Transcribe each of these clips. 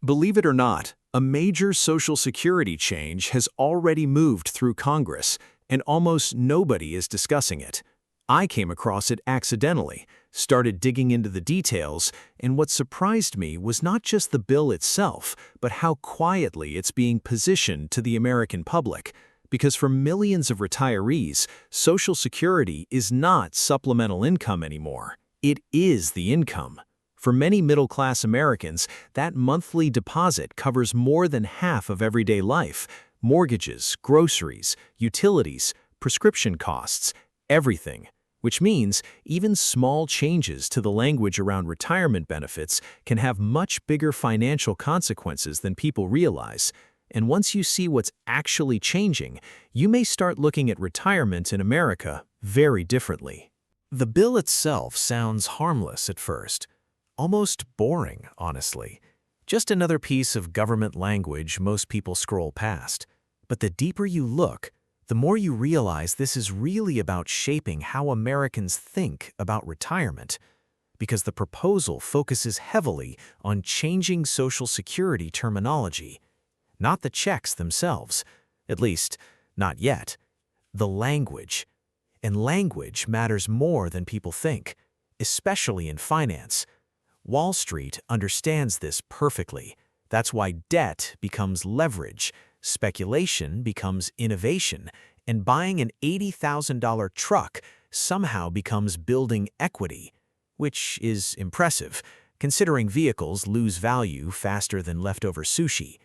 Believe it or not, a major Social Security change has already moved through Congress, and almost nobody is discussing it. I came across it accidentally, started digging into the details, and what surprised me was not just the bill itself, but how quietly it's being positioned to the American public. Because for millions of retirees, Social Security is not supplemental income anymore. It is the income. For many middle-class Americans, that monthly deposit covers more than half of everyday life: mortgages, groceries, utilities, prescription costs, everything. Which means even small changes to the language around retirement benefits can have much bigger financial consequences than people realize. And once you see what's actually changing, you may start looking at retirement in America very differently. The bill itself sounds harmless at first. Almost boring, honestly. Just another piece of government language most people scroll past. But the deeper you look, the more you realize this is really about shaping how Americans think about retirement. Because the proposal focuses heavily on changing Social Security terminology. Not the checks themselves, at least, not yet. The language. And language matters more than people think, especially in finance. Wall Street understands this perfectly. That's why debt becomes leverage, speculation becomes innovation, and buying an $80,000 truck somehow becomes building equity, which is impressive, considering vehicles lose value faster than leftover sushi.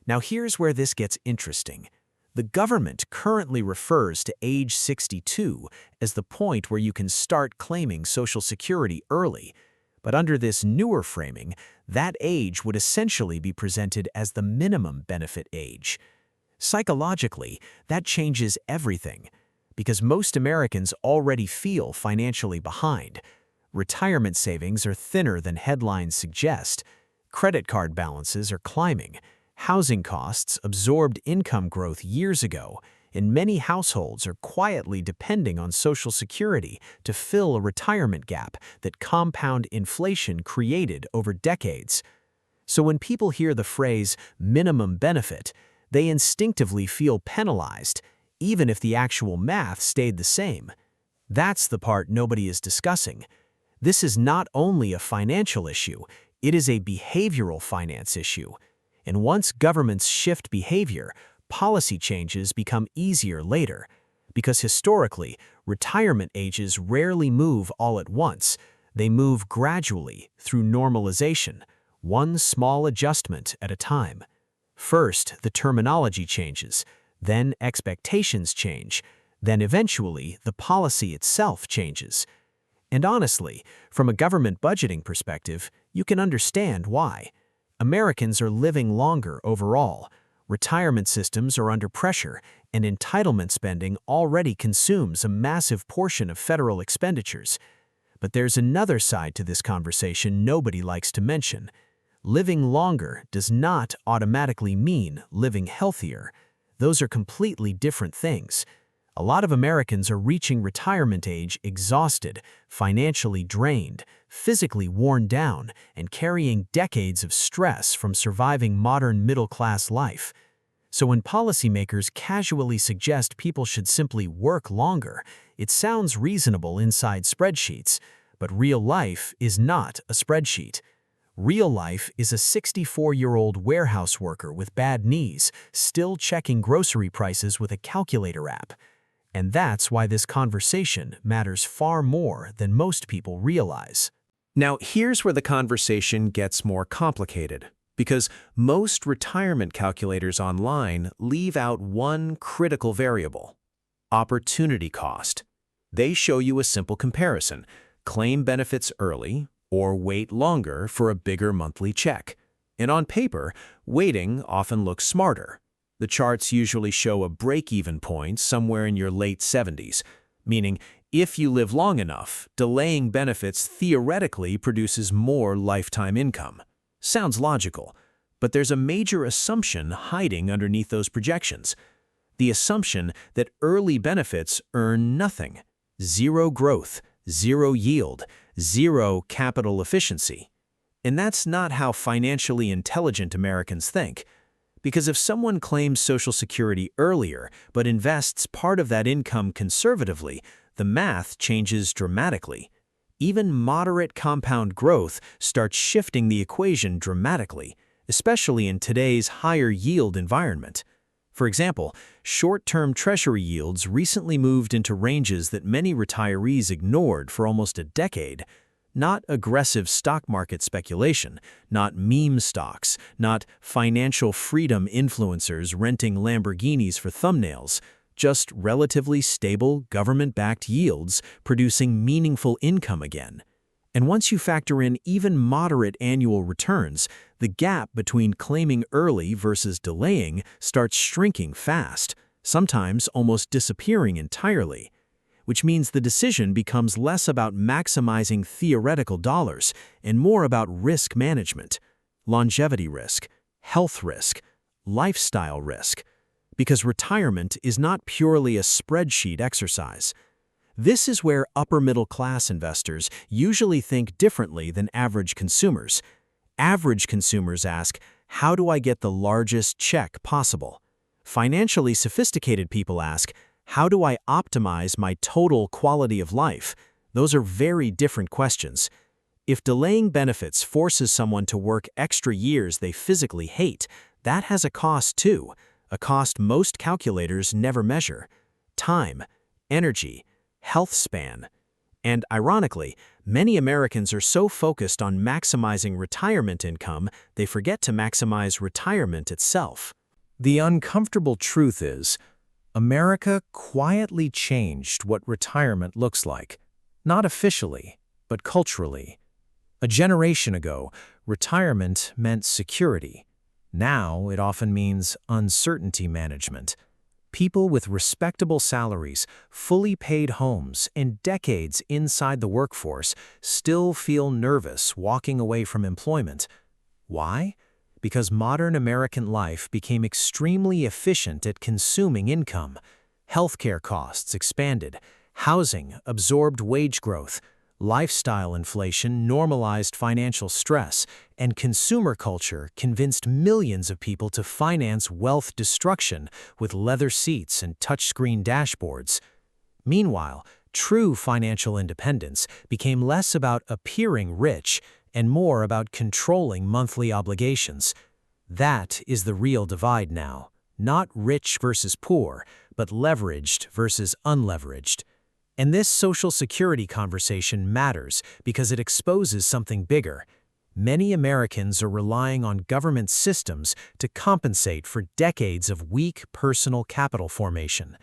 Now here's where this gets interesting. The government currently refers to age 62 as the point where you can start claiming Social Security early. But under this newer framing, that age would essentially be presented as the minimum benefit age. Psychologically, that changes everything, because most Americans already feel financially behind. Retirement savings are thinner than headlines suggest. Credit card balances are climbing. Housing costs absorbed income growth years ago, and many households are quietly depending on Social Security to fill a retirement gap that compound inflation created over decades. So when people hear the phrase minimum benefit, they instinctively feel penalized, even if the actual math stayed the same. That's the part nobody is discussing. This is not only a financial issue, it is a behavioral finance issue. And once governments shift behavior, policy changes become easier later, because historically, retirement ages rarely move all at once. They move gradually through normalization, one small adjustment at a time. First, the terminology changes, then expectations change, then eventually the policy itself changes. And honestly, from a government budgeting perspective, you can understand why. Americans are living longer overall. Retirement systems are under pressure, and entitlement spending already consumes a massive portion of federal expenditures. But there's another side to this conversation nobody likes to mention. Living longer does not automatically mean living healthier. Those are completely different things. A lot of Americans are reaching retirement age exhausted, financially drained, physically worn down, and carrying decades of stress from surviving modern middle-class life. So when policymakers casually suggest people should simply work longer, it sounds reasonable inside spreadsheets, but real life is not a spreadsheet. Real life is a 64-year-old warehouse worker with bad knees, still checking grocery prices with a calculator app. And that's why this conversation matters far more than most people realize. Now, here's where the conversation gets more complicated, because most retirement calculators online leave out one critical variable: opportunity cost. They show you a simple comparison: claim benefits early or wait longer for a bigger monthly check. And on paper, waiting often looks smarter. The charts usually show a break-even point somewhere in your late 70s, meaning if you live long enough, delaying benefits theoretically produces more lifetime income. Sounds logical, but there's a major assumption hiding underneath those projections. The assumption that early benefits earn nothing: zero growth, zero yield, zero capital efficiency. And that's not how financially intelligent Americans think. Because if someone claims Social Security earlier but invests part of that income conservatively, the math changes dramatically. Even moderate compound growth starts shifting the equation dramatically, especially in today's higher yield environment. For example, short-term Treasury yields recently moved into ranges that many retirees ignored for almost a decade. Not aggressive stock market speculation, not meme stocks, not financial freedom influencers renting Lamborghinis for thumbnails, just relatively stable government-backed yields producing meaningful income again. And once you factor in even moderate annual returns, the gap between claiming early versus delaying starts shrinking fast, sometimes almost disappearing entirely. Which means the decision becomes less about maximizing theoretical dollars and more about risk management, longevity risk, health risk, lifestyle risk, because retirement is not purely a spreadsheet exercise. This is where upper-middle-class investors usually think differently than average consumers. Average consumers ask, how do I get the largest check possible? Financially sophisticated people ask, how do I optimize my total quality of life? Those are very different questions. If delaying benefits forces someone to work extra years they physically hate, that has a cost too, a cost most calculators never measure. Time, energy, health span. And ironically, many Americans are so focused on maximizing retirement income, they forget to maximize retirement itself. The uncomfortable truth is, America quietly changed what retirement looks like, not officially, but culturally. A generation ago, retirement meant security. Now it often means uncertainty management. People with respectable salaries, fully paid homes, and decades inside the workforce still feel nervous walking away from employment. Why? Because modern American life became extremely efficient at consuming income. Healthcare costs expanded, housing absorbed wage growth, lifestyle inflation normalized financial stress, and consumer culture convinced millions of people to finance wealth destruction with leather seats and touchscreen dashboards. Meanwhile, true financial independence became less about appearing rich and more about controlling monthly obligations. That is the real divide now, not rich versus poor, but leveraged versus unleveraged. And this Social Security conversation matters because it exposes something bigger. Many Americans are relying on government systems to compensate for decades of weak personal capital formation,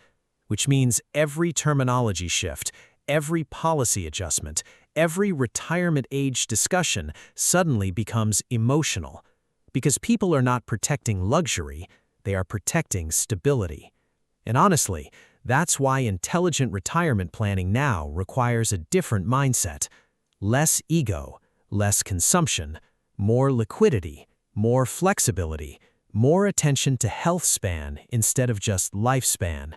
which means every terminology shift, every policy adjustment, every retirement age discussion suddenly becomes emotional, because people are not protecting luxury, they are protecting stability. And honestly, that's why intelligent retirement planning now requires a different mindset. Less ego, less consumption, more liquidity, more flexibility, more attention to health span instead of just lifespan.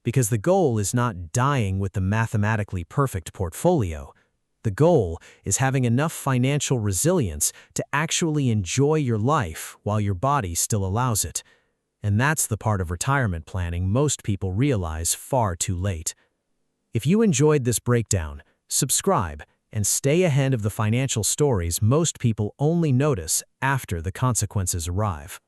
Because the goal is not dying with the mathematically perfect portfolio. The goal is having enough financial resilience to actually enjoy your life while your body still allows it. And that's the part of retirement planning most people realize far too late. If you enjoyed this breakdown, subscribe and stay ahead of the financial stories most people only notice after the consequences arrive.